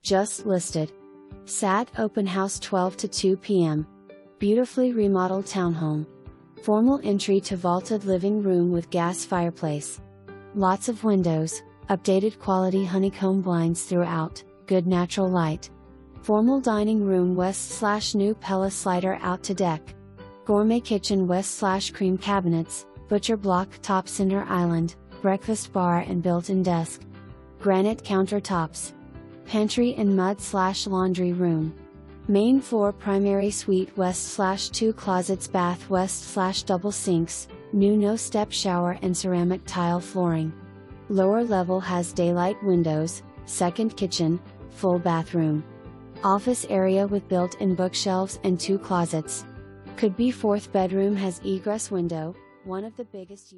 Just listed. SAT open house 12 to 2 p.m. Beautifully remodeled townhome. Formal entry to vaulted living room with gas fireplace. Lots of windows, updated quality honeycomb blinds throughout, good natural light. Formal dining room west/new Pella slider out to deck. Gourmet kitchen west/cream cabinets, butcher block top center island, breakfast bar and built-in desk. Granite countertops. Pantry and mud/laundry room. Main floor primary suite west/2 closets bath west/double sinks, new no-step shower and ceramic tile flooring. Lower level has daylight windows, second kitchen, full bathroom. Office area with built-in bookshelves and 2 closets. Could be fourth bedroom has egress window, one of the biggest